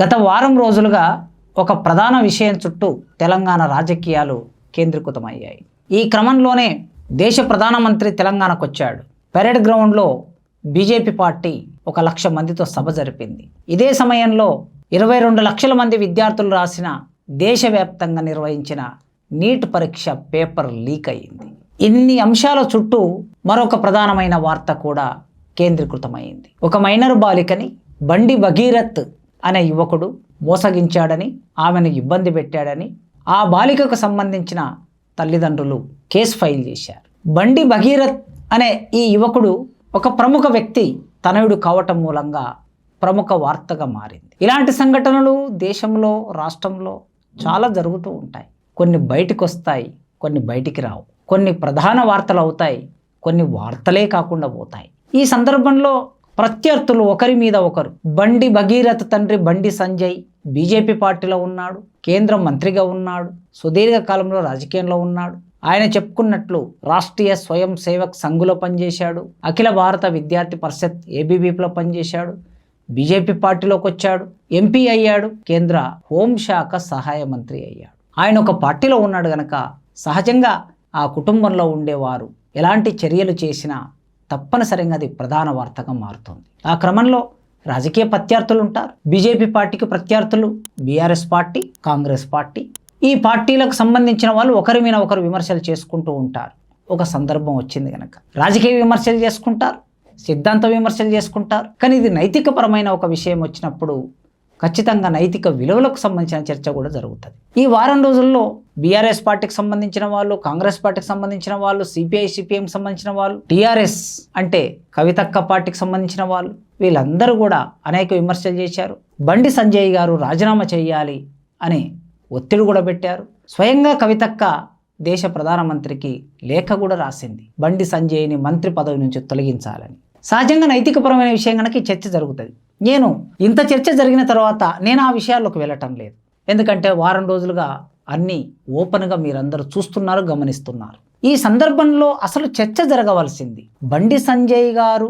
గత వారం రోజులుగా ఒక ప్రధాన విషయం చుట్టూ తెలంగాణ రాజకీయాలు కేంద్రీకృతమయ్యాయి. ఈ క్రమంలోనే దేశ ప్రధానమంత్రి తెలంగాణకు వచ్చాడు. పెరేడ్ గ్రౌండ్లో బీజేపీ పార్టీ 1,00,000 మందితో సభ జరిపింది. ఇదే సమయంలో 22 లక్షల మంది విద్యార్థులు రాసిన దేశవ్యాప్తంగా నిర్వహించిన నీట్ పరీక్ష పేపర్ లీక్ అయింది. ఇన్ని అంశాల చుట్టూ మరొక ప్రధానమైన వార్త కూడా కేంద్రీకృతమైంది. ఒక మైనర్ బాలికని బండి భగీరథ్ అనే యువకుడు మోసగించాడని, ఆమెను ఇబ్బంది పెట్టాడని ఆ బాలికకు సంబంధించిన తల్లిదండ్రులు కేసు ఫైల్ చేశారు. బండి భగీరథ్ అనే ఈ యువకుడు ఒక ప్రముఖ వ్యక్తి తనయుడు కావటం మూలంగా ప్రముఖ వార్తగా మారింది. ఇలాంటి సంఘటనలు దేశంలో, రాష్ట్రంలో చాలా జరుగుతూ ఉంటాయి. కొన్ని బయటికి వస్తాయి, కొన్ని బయటికి రావు. కొన్ని ప్రధాన వార్తలు అవుతాయి, కొన్ని వార్తలే కాకుండా పోతాయి. ఈ సందర్భంలో ప్రత్యర్థులు ఒకరి మీద ఒకరు, బండి భగీరథ్ తండ్రి బండి సంజయ్ బీజేపీ పార్టీలో ఉన్నాడు, కేంద్ర మంత్రిగా ఉన్నాడు, సుదీర్ఘకాలంలో రాజకీయంలో ఉన్నాడు. ఆయన చెప్పుకున్నట్లు రాష్ట్రీయ స్వయం సేవక్ సంఘులో పనిచేశాడు, అఖిల భారత విద్యార్థి పరిషత్ ఏబీవీపీలో పనిచేశాడు, బీజేపీ పార్టీలోకి వచ్చాడు, ఎంపీ అయ్యాడు, కేంద్ర హోంశాఖ సహాయ మంత్రి అయ్యాడు. ఆయన ఒక పార్టీలో ఉన్నాడు కనుక సహజంగా ఆ కుటుంబంలో ఉండేవారు ఎలాంటి చర్యలు చేసినా తప్పనిసరిగా అది ప్రధాన వార్తగా మారుతుంది. ఆ క్రమంలో రాజకీయ ప్రత్యర్థులు ఉంటారు. బీజేపీ పార్టీకి ప్రత్యర్థులు బీఆర్ఎస్ పార్టీ, కాంగ్రెస్ పార్టీ. ఈ పార్టీలకు సంబంధించిన వాళ్ళు ఒకరి మీద ఒకరు విమర్శలు చేసుకుంటూ ఉంటారు. ఒక సందర్భం వచ్చింది కనుక రాజకీయ విమర్శలు చేసుకుంటారు, సిద్ధాంత విమర్శలు చేసుకుంటారు. కానీ ఇది నైతికపరమైన ఒక విషయం వచ్చినప్పుడు ఖచ్చితంగా నైతిక విలువలకు సంబంధించిన చర్చ కూడా జరుగుతుంది. ఈ వారం రోజుల్లో బీఆర్ఎస్ పార్టీకి సంబంధించిన వాళ్ళు, కాంగ్రెస్ పార్టీకి సంబంధించిన వాళ్ళు, సిపిఐ సిపిఎంకి సంబంధించిన వాళ్ళు, టీఆర్ఎస్ అంటే కవితక్క పార్టీకి సంబంధించిన వాళ్ళు, వీళ్ళందరూ కూడా అనేక విమర్శలు చేశారు. బండి సంజయ్ గారు రాజీనామా చేయాలి అని ఒత్తిడి కూడా పెట్టారు. స్వయంగా కవితక్క దేశ ప్రధానమంత్రికి లేఖ కూడా రాసింది, బండి సంజయ్ని మంత్రి పదవి నుంచి తొలగించాలని. సహజంగా నైతికపరమైన విషయం కనుక ఈ చర్చ జరుగుతుంది. నేను ఇంత చర్చ జరిగిన తర్వాత నేను ఆ విషయాల్లోకి వెళ్ళటం లేదు. ఎందుకంటే వారం రోజులుగా అన్నీ ఓపెన్గా మీరందరూ చూస్తున్నారు, గమనిస్తున్నారు. ఈ సందర్భంలో అసలు చర్చ జరగవలసింది బండి సంజయ్ గారు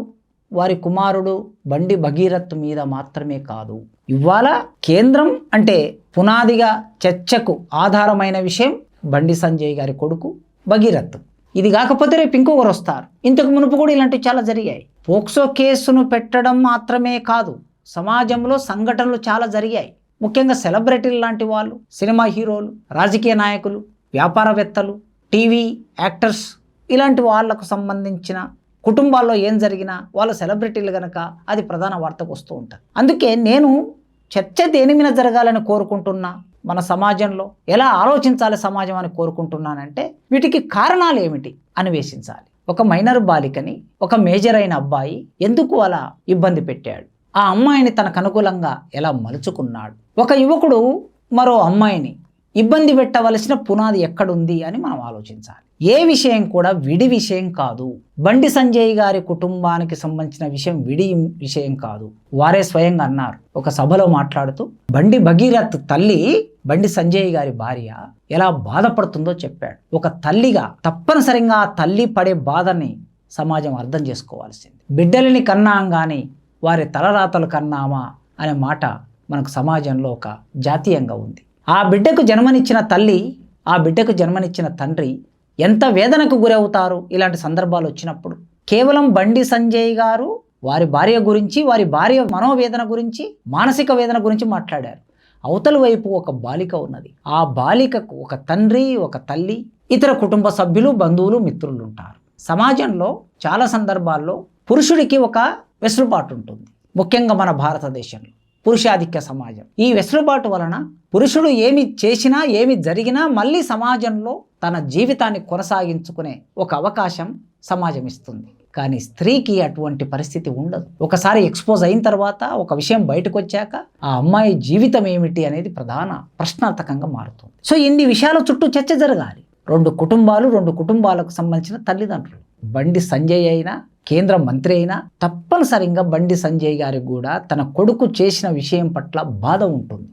వారి కుమారుడు బండి భగీరథ్ మీద మాత్రమే కాదు. ఇవాళ కేంద్రం అంటే పునాదిగా చర్చకు ఆధారమైన విషయం బండి సంజయ్ గారి కొడుకు భగీరథ్. ఇది కాకపోతే రేపు ఇంకొకరు వస్తారు. ఇంతకు మునుపు కూడా ఇలాంటివి చాలా జరిగాయి. పోక్సో కేసును పెట్టడం మాత్రమే కాదు, సమాజంలో సంఘటనలు చాలా జరిగాయి. ముఖ్యంగా సెలబ్రిటీలు లాంటి వాళ్ళు, సినిమా హీరోలు, రాజకీయ నాయకులు, వ్యాపారవేత్తలు, టీవీ యాక్టర్స్, ఇలాంటి వాళ్లకు సంబంధించిన కుటుంబాల్లో ఏం జరిగినా వాళ్ళు సెలబ్రిటీలు కనుక అది ప్రధాన వార్తకు వస్తూ ఉంటారు. అందుకే నేను చర్చ దేని మీద జరగాలని కోరుకుంటున్నా, మన సమాజంలో ఎలా ఆలోచించాలి సమాజం అని కోరుకుంటున్నానంటే వీటికి కారణాలు ఏమిటి అన్వేషించాలి. ఒక మైనర్ బాలికని ఒక మేజర్ అయిన అబ్బాయి ఎందుకు అలా ఇబ్బంది పెట్టాడు, ఆ అమ్మాయిని తనకు అనుకూలంగా ఎలా మలుచుకున్నాడు, ఒక యువకుడు మరో అమ్మాయిని ఇబ్బంది పెట్టవలసిన పునాది ఎక్కడుంది అని మనం ఆలోచించాలి. ఏ విషయం కూడా విడి విషయం కాదు. బండి సంజయ్ గారి కుటుంబానికి సంబంధించిన విషయం విడి విషయం కాదు. వారే స్వయంగా అన్నారు ఒక సభలో మాట్లాడుతూ, బండి భగీరథ్ తల్లి బండి సంజయ్ గారి భార్య ఎలా బాధపడుతుందో చెప్పాడు. ఒక తల్లిగా తప్పనిసరిగా ఆ తల్లి పడే బాధని సమాజం అర్థం చేసుకోవాల్సింది. బిడ్డలని కన్నాం కానీ వారి తలరాతలు కన్నామా అనే మాట మనకు సమాజంలో ఒక జాతీయంగా ఉంది. ఆ బిడ్డకు జన్మనిచ్చిన తల్లి, ఆ బిడ్డకు జన్మనిచ్చిన తండ్రి ఎంత వేదనకు గురవుతారు ఇలాంటి సందర్భాలు వచ్చినప్పుడు. కేవలం బండి సంజయ్ గారు వారి భార్య గురించి, వారి భార్య మనోవేదన గురించి, మానసిక వేదన గురించి మాట్లాడారు. అవతల వైపు ఒక బాలిక ఉన్నది. ఆ బాలికకు ఒక తండ్రి, ఒక తల్లి, ఇతర కుటుంబ సభ్యులు, బంధువులు, మిత్రులు ఉంటారు. సమాజంలో చాలా సందర్భాల్లో పురుషుడికి ఒక వెసులుబాటు ఉంటుంది. ముఖ్యంగా మన భారతదేశంలో పురుషాధిక్య సమాజం. ఈ వెసులుబాటు వలన పురుషుడు ఏమి చేసినా, ఏమి జరిగినా మళ్ళీ సమాజంలో తన జీవితాన్ని కొనసాగించుకునే ఒక అవకాశం సమాజం ఇస్తుంది. కానీ స్త్రీకి అటువంటి పరిస్థితి ఉండదు. ఒకసారి ఎక్స్పోజ్ అయిన తర్వాత, ఒక విషయం బయటకు వచ్చాక ఆ అమ్మాయి జీవితం ఏమిటి అనేది ప్రధాన ప్రశ్నార్థకంగా మారుతుంది. సో ఇన్ని విషయాల చుట్టూ చర్చ జరగాలి. 2 కుటుంబాలు, 2 కుటుంబాలకు సంబంధించిన తల్లిదండ్రులు. బండి సంజయ్ అయినా, కేంద్ర మంత్రి అయినా తప్పనిసరిగా బండి సంజయ్ గారికి కూడా తన కొడుకు చేసిన విషయం పట్ల బాధ ఉంటుంది,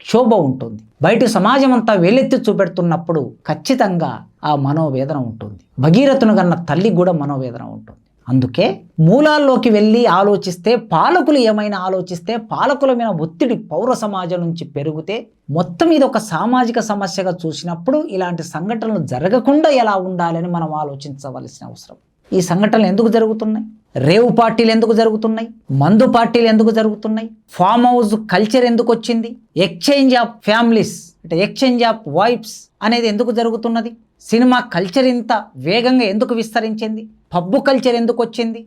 క్షోభ ఉంటుంది. బయట సమాజం అంతా వేలెత్తి చూపెడుతున్నప్పుడు ఖచ్చితంగా ఆ మనోవేదన ఉంటుంది. భగీరథును కన్న తల్లి కూడా మనోవేదన ఉంటుంది. అందుకే మూలాల్లోకి వెళ్ళి ఆలోచిస్తే, పాలకులు ఏమైనా ఆలోచిస్తే, పాలకుల మీద ఒత్తిడి పౌర సమాజం నుంచి పెరిగితే, మొత్తం ఇది ఒక సామాజిక సమస్యగా చూసినప్పుడు ఇలాంటి సంఘటనలు జరగకుండా ఎలా ఉండాలని మనం ఆలోచించవలసిన అవసరం. ఈ సంఘటనలు ఎందుకు జరుగుతున్నాయి? రేవు పార్టీలు ఎందుకు జరుగుతున్నాయి? మందు పార్టీలు ఎందుకు జరుగుతున్నాయి? ఫామ్ హౌస్ కల్చర్ ఎందుకు వచ్చింది? ఎక్స్చేంజ్ ఆఫ్ ఫ్యామిలీస్ అంటే ఎక్స్చేంజ్ ఆఫ్ వైఫ్స్ అనేది ఎందుకు జరుగుతున్నది? సినిమా కల్చర్ ఇంత వేగంగా ఎందుకు విస్తరించింది? పబ్బు కల్చర్ ఎందుకు వచ్చింది?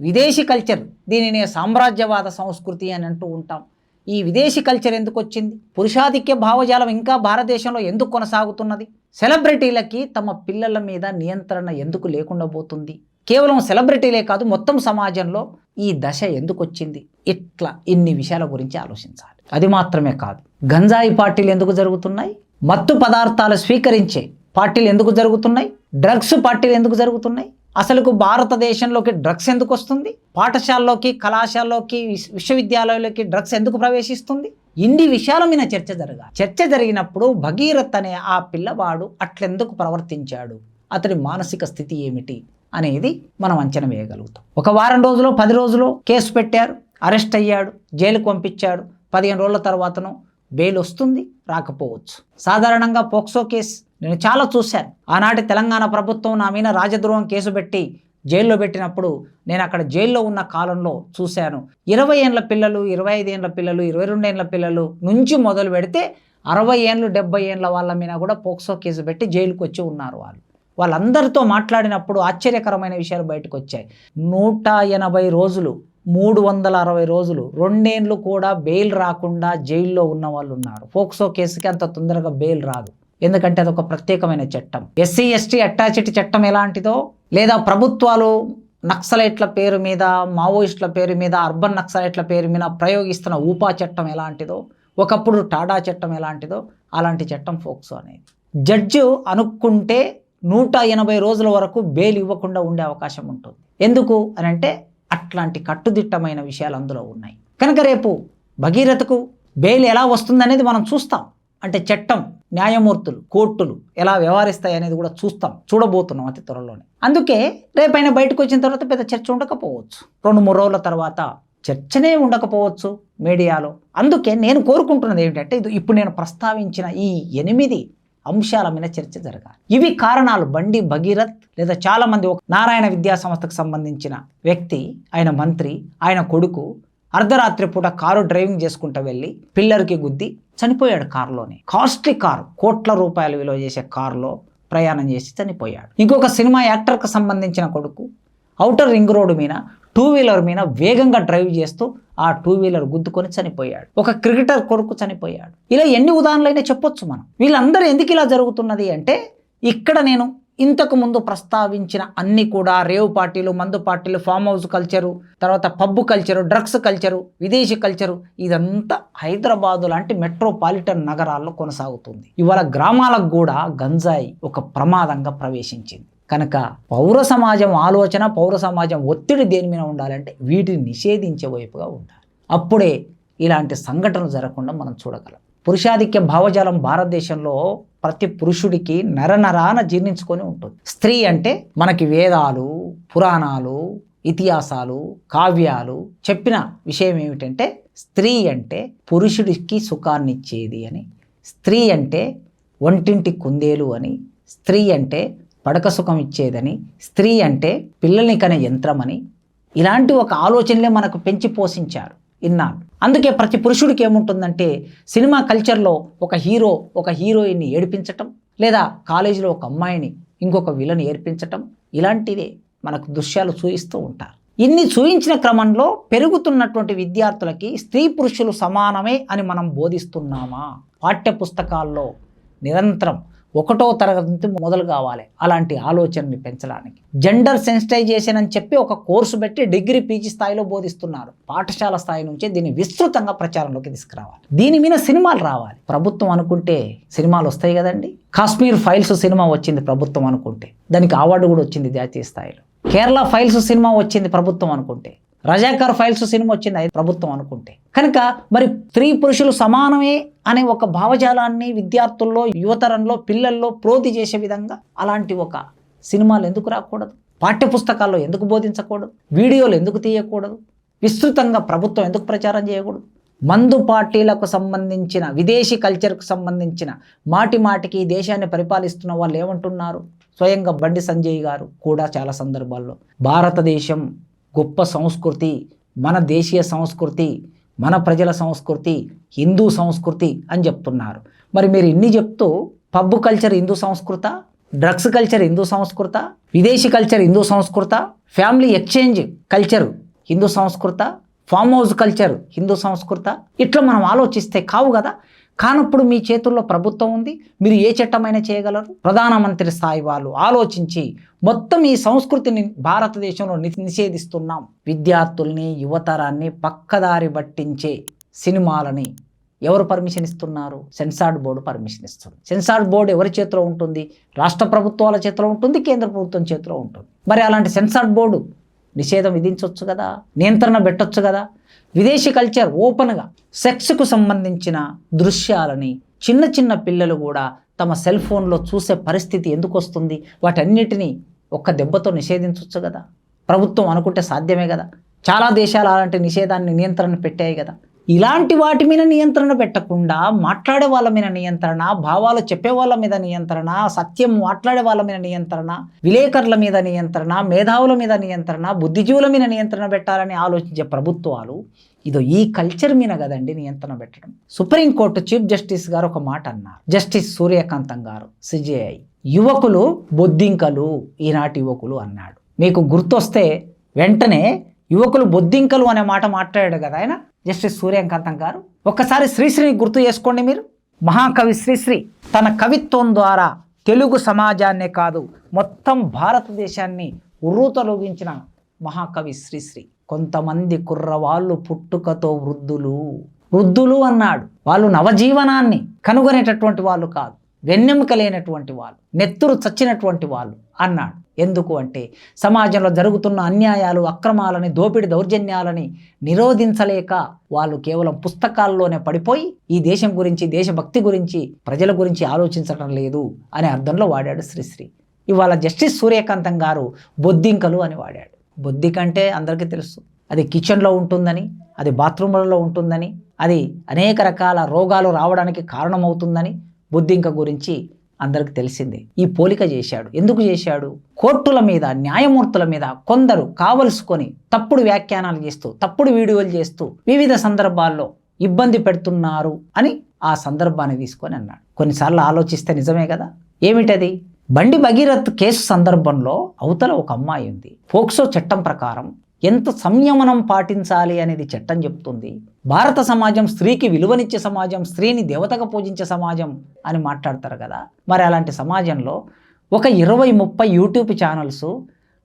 విదేశీ కల్చర్, దీనిని సామ్రాజ్యవాద సంస్కృతి అని అంటూ ఉంటాం. ఈ విదేశీ కల్చర్ ఎందుకు వచ్చింది? పురుషాధిక్య భావజాలం ఇంకా భారతదేశంలో ఎందుకు కొనసాగుతున్నది? సెలబ్రిటీలకి తమ పిల్లల మీద నియంత్రణ ఎందుకు లేకుండా పోతుంది? కేవలం సెలబ్రిటీలే కాదు, మొత్తం సమాజంలో ఈ దశ ఎందుకు వచ్చింది? ఇట్లా ఇన్ని విషయాల గురించి ఆలోచించాలి. అది మాత్రమే కాదు, గంజాయి పార్టీలు ఎందుకు జరుగుతున్నాయి? మత్తు పదార్థాలు స్వీకరించే పార్టీలు ఎందుకు జరుగుతున్నాయి? డ్రగ్స్ పార్టీలు ఎందుకు జరుగుతున్నాయి? అసలుకు భారతదేశంలోకి డ్రగ్స్ ఎందుకు వస్తుంది? పాఠశాలలోకి, కళాశాలలోకి, విశ్వవిద్యాలయాల్లోకి డ్రగ్స్ ఎందుకు ప్రవేశిస్తుంది? ఇన్ని విషయాల మీద చర్చ జరిగినప్పుడు భగీరథ్ అనే ఆ పిల్లవాడు అట్లెందుకు ప్రవర్తించాడు, అతడి మానసిక స్థితి ఏమిటి అనేది మనం అంచనా వేయగలుగుతాం. ఒక వారం రోజులో 10 రోజులో కేసు పెట్టారు, అరెస్ట్ అయ్యాడు, జైలుకు పంపించాడు. 15 రోజుల తర్వాతను బెయిల్ వస్తుంది, రాకపోవచ్చు. సాధారణంగా పోక్సో కేసు నేను చాలా చూశాను. ఆనాటి తెలంగాణ ప్రభుత్వం నా మీద రాజద్రోహం కేసు పెట్టి జైల్లో పెట్టినప్పుడు నేను అక్కడ జైల్లో ఉన్న కాలంలో చూశాను. 20 ఏళ్ళ పిల్లలు, 25 ఏళ్ళ పిల్లలు, 22 ఏళ్ళ పిల్లలు నుంచి మొదలు పెడితే 60 ఏళ్ళు 70 ఏళ్ళ వాళ్ళ మీద కూడా పోక్సో కేసు పెట్టి జైలుకు వచ్చి ఉన్నారు. వాళ్ళందరితో మాట్లాడినప్పుడు ఆశ్చర్యకరమైన విషయాలు బయటకు వచ్చాయి. 180 రోజులు, 360 రోజులు, 2 ఏళ్ళు కూడా బెయిల్ రాకుండా జైల్లో ఉన్న వాళ్ళు ఉన్నారు. పోక్సో కేసుకి అంత తొందరగా బెయిల్ రాదు, ఎందుకంటే అదొక ప్రత్యేకమైన చట్టం. ఎస్సీ ఎస్టీ అట్రాసిటీ చట్టం ఎలాంటిదో, లేదా ప్రభుత్వాలు నక్సలైట్ల పేరు మీద, మావోయిస్టుల పేరు మీద, అర్బన్ నక్సలైట్ల పేరు మీద ప్రయోగిస్తున్న ఊపా చట్టం ఎలాంటిదో, ఒకప్పుడు టాడా చట్టం ఎలాంటిదో అలాంటి చట్టం పోక్సో అనేది. జడ్జి అనుకుంటే 180 రోజుల వరకు బెయిల్ ఇవ్వకుండా ఉండే అవకాశం ఉంటుంది. ఎందుకు అని అంటే అట్లాంటి కట్టుదిట్టమైన విషయాలు అందులో ఉన్నాయి. కనుక రేపు భగీరథకు బెయిల్ ఎలా వస్తుందనేది మనం చూస్తాం. అంటే చట్టం, న్యాయమూర్తులు, కోర్టులు ఎలా వ్యవహరిస్తాయి అనేది కూడా చూడబోతున్నాం అతి త్వరలోనే. అందుకే రేపైనా బయటకు వచ్చిన తర్వాత పెద్ద చర్చ ఉండకపోవచ్చు, 2-3 రోజుల తర్వాత చర్చనే ఉండకపోవచ్చు మీడియాలో. అందుకే నేను కోరుకుంటున్నది ఏమిటంటే, ఇప్పుడు నేను ప్రస్తావించిన ఈ 8 అంశాల మీద చర్చ జరగాలి. ఇవి కారణాలు. బండి భగీరథ్ లేదా చాలామంది, ఒక నారాయణ విద్యా సంస్థకు సంబంధించిన వ్యక్తి, ఆయన మంత్రి, ఆయన కొడుకు అర్ధరాత్రి పూట కారు డ్రైవింగ్ చేసుకుంటూ వెళ్ళి పిల్లర్కి గుద్ది చనిపోయాడు. కారులోనే, కాస్ట్లీ కారు, కోట్ల రూపాయలు విలువ చేసే కారులో ప్రయాణం చేసి చనిపోయాడు. ఇంకొక సినిమా యాక్టర్కి సంబంధించిన కొడుకు ఔటర్ రింగ్ రోడ్డు మీద 2 వీలర్ మీద వేగంగా డ్రైవ్ చేస్తూ ఆ 2 వీలర్ గుద్దుకొని చనిపోయాడు. ఒక క్రికెటర్ కొడుకు చనిపోయాడు. ఇలా ఎన్ని ఉదాహరణలైనా చెప్పొచ్చు మనం. వీళ్ళందరూ ఎందుకు ఇలా జరుగుతున్నది అంటే, ఇక్కడ నేను ఇంతకు ముందు ప్రస్తావించిన అన్ని కూడా రేవ్ పార్టీలు, మందు పార్టీలు, ఫామ్ హౌస్ కల్చరు, తర్వాత పబ్బు కల్చరు, డ్రగ్స్ కల్చరు, విదేశీ కల్చరు, ఇదంతా హైదరాబాదు లాంటి మెట్రోపాలిటన్ నగరాల్లో కొనసాగుతుంది. ఇవాళ గ్రామాలకు కూడా గంజాయి ఒక ప్రమాదంగా ప్రవేశించింది. కనుక పౌర సమాజం ఆలోచన, పౌర సమాజం ఒత్తిడి దేని మీద ఉండాలంటే వీటిని నిషేధించే వైపుగా ఉండాలి. అప్పుడే ఇలాంటి సంఘటనలు జరగకుండా మనం చూడగలం. పురుషాధిక్య భావజాలం భారతదేశంలో ప్రతి పురుషుడికి నరనరాన జీర్ణించుకొని ఉంటుంది. స్త్రీ అంటే మనకి వేదాలు, పురాణాలు, ఇతిహాసాలు, కావ్యాలు చెప్పిన విషయం ఏమిటంటే, స్త్రీ అంటే పురుషుడికి సుఖాన్ని ఇచ్చేది అని, స్త్రీ అంటే ఒంటింటి కుందేలు అని, స్త్రీ అంటే పడక సుఖం ఇచ్చేదని, స్త్రీ అంటే పిల్లల్ని కనే యంత్రం అని, ఇలాంటి ఒక ఆలోచనలే మనకు పెంచి పోషించారు ఇన్నాళ్ళు. అందుకే ప్రతి పురుషుడికి ఏముంటుందంటే, సినిమా కల్చర్లో ఒక హీరో ఒక హీరోయిన్ని ఏడిపించటం, లేదా కాలేజీలో ఒక అమ్మాయిని ఇంకొక విలని ఏర్పించటం, ఇలాంటిదే మనకు దృశ్యాలు చూపిస్తూ ఉంటారు. ఇన్ని చూయించిన క్రమంలో పెరుగుతున్నటువంటి విద్యార్థులకి స్త్రీ పురుషులు సమానమే అని మనం బోధిస్తున్నామా? పాఠ్య పుస్తకాల్లో నిరంతరం 1వ తరగతి నుంచి మొదలు కావాలి అలాంటి ఆలోచనని పెంచడానికి. జెండర్ సెన్సిటైజేషన్ అని చెప్పి ఒక కోర్సు పెట్టి డిగ్రీ పీజీ స్థాయిలో బోధిస్తున్నారు. పాఠశాల స్థాయి నుంచే దీన్ని విస్తృతంగా ప్రచారంలోకి తీసుకురావాలి. దీని మీద సినిమాలు రావాలి. ప్రభుత్వం అనుకుంటే సినిమాలు వస్తాయి కదండి. కాశ్మీర్ ఫైల్స్ సినిమా వచ్చింది ప్రభుత్వం అనుకుంటే, దానికి అవార్డు కూడా వచ్చింది జాతీయ స్థాయిలో. కేరళ ఫైల్స్ సినిమా వచ్చింది ప్రభుత్వం అనుకుంటే, రజాకర్ ఫైల్స్ సినిమా వచ్చింది ప్రభుత్వం అనుకుంటే. కనుక మరి స్త్రీ పురుషులు సమానమే అనే ఒక భావజాలాన్ని విద్యార్థుల్లో, యువతరంలో, పిల్లల్లో ప్రోధి చేసే విధంగా అలాంటి ఒక సినిమాలు ఎందుకు రాకూడదు? పాఠ్యపుస్తకాల్లో ఎందుకు బోధించకూడదు? వీడియోలు ఎందుకు తీయకూడదు? విస్తృతంగా ప్రభుత్వం ఎందుకు ప్రచారం చేయకూడదు? మందు పార్టీలకు సంబంధించిన విదేశీ కల్చర్కు సంబంధించిన మాటికి దేశాన్ని పరిపాలిస్తున్న వాళ్ళు ఏమంటున్నారు? స్వయంగా బండి సంజయ్ గారు కూడా చాలా సందర్భాల్లో భారతదేశం గొప్ప సంస్కృతి, మన దేశీయ సంస్కృతి, మన ప్రజల సంస్కృతి, హిందూ సంస్కృతి అని చెప్తున్నారు. మరి మీరు ఇన్ని చెప్తూ పబ్ కల్చర్ హిందూ సంస్కృత, డ్రగ్స్ కల్చర్ హిందూ సంస్కృత, విదేశీ కల్చర్ హిందూ సంస్కృత, ఫ్యామిలీ ఎక్స్చేంజ్ కల్చర్ హిందూ సంస్కృత, ఫామ్ హౌస్ కల్చర్ హిందూ సంస్కృత, ఇట్లా మనం ఆలోచిస్తే కావు కదా. కానప్పుడు మీ చేతుల్లో ప్రభుత్వం ఉంది, మీరు ఏ చట్టమైనా చేయగలరు. ప్రధానమంత్రి స్థాయి వాళ్ళు ఆలోచించి మొత్తం ఈ సంస్కృతిని భారతదేశంలో నిషేధిస్తున్నాం, విద్యార్థుల్ని యువతరాన్ని పక్కదారి పట్టించే సినిమాలని ఎవరు పర్మిషన్ ఇస్తున్నారు? సెన్సార్డ్ బోర్డు పర్మిషన్ ఇస్తుంది. సెన్సార్డ్ బోర్డు ఎవరి చేతిలో ఉంటుంది? రాష్ట్ర ప్రభుత్వాల చేతిలో ఉంటుంది, కేంద్ర ప్రభుత్వం చేతిలో ఉంటుంది. మరి అలాంటి సెన్సార్డ్ బోర్డు నిషేధం విధించవచ్చు కదా, నియంత్రణ పెట్టొచ్చు కదా. విదేశీ కల్చర్ ఓపెన్గా సెక్స్కు సంబంధించిన దృశ్యాలని చిన్న పిల్లలు కూడా తమ సెల్ ఫోన్లో చూసే పరిస్థితి ఎందుకు వస్తుంది? వాటన్నిటినీ ఒక్క దెబ్బతో నిషేధించవచ్చు కదా. ప్రభుత్వం అనుకుంటే సాధ్యమే కదా. చాలా దేశాలు అలాంటి నిషేధాన్ని నియంత్రణ పెట్టాయి కదా. ఇలాంటి వాటి మీద నియంత్రణ పెట్టకుండా మాట్లాడే వాళ్ళ మీద నియంత్రణ, భావాలు చెప్పే వాళ్ళ మీద నియంత్రణ, సత్యం మాట్లాడే వాళ్ళ మీద నియంత్రణ, విలేకరుల మీద నియంత్రణ, మేధావుల మీద నియంత్రణ, బుద్ధిజీవుల మీద నియంత్రణ పెట్టాలని ఆలోచించే ప్రభుత్వాలు ఇదో ఈ కల్చర్ మీద కదండి నియంత్రణ పెట్టడం. సుప్రీంకోర్టు చీఫ్ జస్టిస్ గారు ఒక మాట అన్నారు, జస్టిస్ సూర్యకాంతం గారు సిజేఐ, యువకులు బొద్దింకలు ఈనాటి యువకులు అన్నాడు. మీకు గుర్తొస్తే వెంటనే యువకులు బొద్దింకలు అనే మాట మాట్లాడాడు కదా ఆయన, జస్టిస్ సూర్యకాంతం గారు. ఒక్కసారి శ్రీశ్రీని గుర్తు చేసుకోండి మీరు. మహాకవి శ్రీశ్రీ తన కవిత్వం ద్వారా తెలుగు సమాజాన్నే కాదు మొత్తం భారతదేశాన్ని ఉర్రూతలూగించిన మహాకవి శ్రీశ్రీ. కొంతమంది కుర్రవాళ్ళు పుట్టుకతో వృద్ధులు అన్నాడు. వాళ్ళు నవజీవనాన్ని కనుగొనేటటువంటి వాళ్ళు కాదు, వెన్నెముక లేనటువంటి వాళ్ళు, నెత్తురు చచ్చినటువంటి వాళ్ళు అన్నాడు. ఎందుకు అంటే సమాజంలో జరుగుతున్న అన్యాయాలు, అక్రమాలని, దోపిడి దౌర్జన్యాలని నిరోధించలేక వాళ్ళు కేవలం పుస్తకాల్లోనే పడిపోయి ఈ దేశం గురించి, దేశభక్తి గురించి, ప్రజల గురించి ఆలోచించడం లేదు అనే అర్థంలో వాడాడు శ్రీశ్రీ. ఇవాళ జస్టిస్ సూర్యకాంతం గారు బొద్దింకలు అని వాడాడు. బొద్దికంటే అందరికీ తెలుసు, అది కిచెన్లో ఉంటుందని, అది బాత్రూంలలో ఉంటుందని, అది అనేక రకాల రోగాలు రావడానికి కారణమవుతుందని బొద్దింక గురించి అందరికి తెలిసిందే. ఈ పోలిక చేశాడు. ఎందుకు చేశాడు? కోర్టుల మీద, న్యాయమూర్తుల మీద కొందరు కావలసుకొని తప్పుడు వ్యాఖ్యానాలు చేస్తూ, తప్పుడు వీడియోలు చేస్తూ వివిధ సందర్భాల్లో ఇబ్బంది పెడుతున్నారు అని ఆ సందర్భాన్ని తీసుకొని అన్నాడు. కొన్నిసార్లు ఆలోచిస్తే నిజమే కదా. ఏమిటది? బండి భగీరథ్ కేసు సందర్భంలో అవతల ఒక అమ్మాయి ఉంది. పోక్సో చట్టం ప్రకారం ఎంత సంయమనం పాటించాలి అనేది చట్టం చెప్తుంది. భారత సమాజం స్త్రీకి విలువనిచ్చే సమాజం, స్త్రీని దేవతగా పూజించే సమాజం అని మాట్లాడతారు కదా. మరి అలాంటి సమాజంలో ఒక 20-30 యూట్యూబ్ ఛానల్స్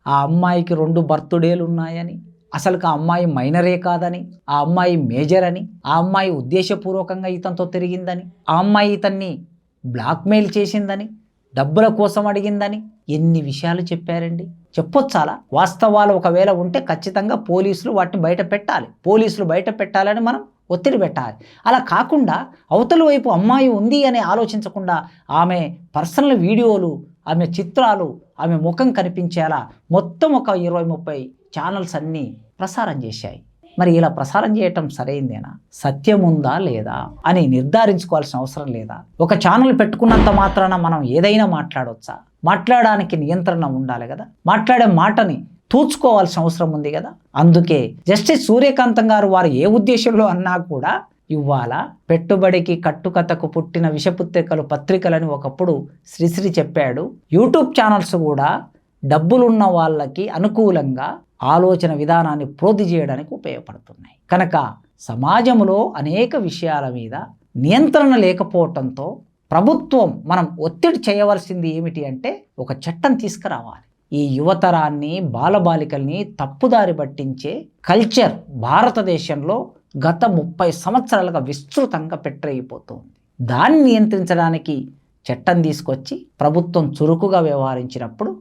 ఆ అమ్మాయికి 2 బర్త్డేలు ఉన్నాయని, అసలు ఆ అమ్మాయి మైనరే కాదని, ఆ అమ్మాయి మేజర్ అని, ఆ అమ్మాయి ఉద్దేశపూర్వకంగా ఇతనితో తిరిగిందని, ఆ అమ్మాయి ఇతన్ని బ్లాక్మెయిల్ చేసిందని, డబ్బుల కోసం అడిగిందని ఎన్ని విషయాలు చెప్పారండి. చెప్పొచ్చాలా? వాస్తవాలు ఒకవేళ ఉంటే ఖచ్చితంగా పోలీసులు వాటిని బయట పెట్టాలి. పోలీసులు బయట పెట్టాలని మనం ఒత్తిడి పెట్టాలి. అలా కాకుండా అవతల వైపు అమ్మాయి ఉంది అని ఆలోచించకుండా ఆమె పర్సనల్ వీడియోలు, ఆమె చిత్రాలు, ఆమె ముఖం కనిపించేలా మొత్తం ఒక 20-30 ఛానల్స్ అన్నీ ప్రసారం చేశాయి. మరి ఇలా ప్రసారం చేయటం సరైందేనా? సత్యం ఉందా లేదా అని నిర్ధారించుకోవాల్సిన అవసరం లేదా? ఒక ఛానల్ పెట్టుకున్నంత మాత్రాన మనం ఏదైనా మాట్లాడవచ్చా? మాట్లాడడానికి నియంత్రణ ఉండాలి కదా. మాట్లాడే మాటని తూచుకోవాల్సిన అవసరం ఉంది కదా. అందుకే జస్టిస్ సూర్యకాంతం గారు వారు ఏ ఉద్దేశంలో అన్నా కూడా ఇవాళ పెట్టుబడికి కట్టుకథకు పుట్టిన విషపుత్రికలు, పత్రికలని ఒకప్పుడు శ్రీశ్రీ చెప్పాడు. యూట్యూబ్ ఛానల్స్ కూడా డబ్బులున్న వాళ్ళకి అనుకూలంగా ఆలోచన విధానాన్ని ప్రోధి చేయడానికి ఉపయోగపడుతున్నాయి. కనుక సమాజంలో అనేక విషయాల మీద నియంత్రణ లేకపోవటంతో ప్రభుత్వం మనం ఒత్తిడి చేయవలసింది ఏమిటి అంటే ఒక చట్టం తీసుకురావాలి. ఈ యువతరాన్ని, బాలబాలికల్ని తప్పుదారి పట్టించే కల్చర్ భారతదేశంలో గత 30 సంవత్సరాలుగా విస్తృతంగా పెట్టరైపోతుంది. దాన్ని నియంత్రించడానికి చట్టం తీసుకొచ్చి ప్రభుత్వం చురుకుగా వ్యవహరించినప్పుడు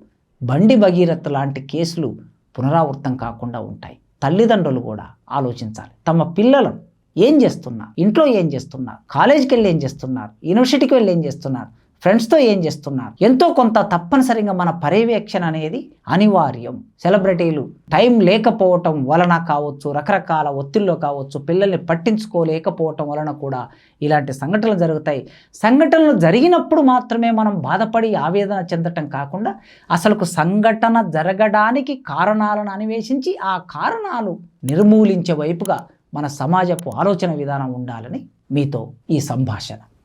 బండి భగీరథ్ లాంటి కేసులు పునరావృతం కాకుండా ఉంటాయి. తల్లిదండ్రులు కూడా ఆలోచించాలి. తమ పిల్లలను ఏం చేస్తున్నారు, ఇంట్లో ఏం చేస్తున్నారు, కాలేజీకి వెళ్ళి ఏం చేస్తున్నారు, యూనివర్సిటీకి వెళ్ళి ఏం చేస్తున్నారు, ఫ్రెండ్స్తో ఏం చేస్తున్నారు, ఎంతో కొంత తప్పనిసరిగా మన పర్యవేక్షణ అనేది అనివార్యం. సెలబ్రిటీలు టైం లేకపోవటం వలన కావచ్చు, రకరకాల ఒత్తిళ్ళు కావచ్చు, పిల్లల్ని పట్టించుకోలేకపోవటం వలన కూడా ఇలాంటి సంఘటనలు జరుగుతాయి. సంఘటనలు జరిగినప్పుడు మాత్రమే మనం బాధపడి ఆవేదన చెందటం కాకుండా అసలుకు సంఘటన జరగడానికి కారణాలను అన్వేషించి ఆ కారణాలు నిర్మూలించే వైపుగా మన సమాజపు ఆలోచన విధానం ఉండాలని మీతో ఈ సంభాషణ.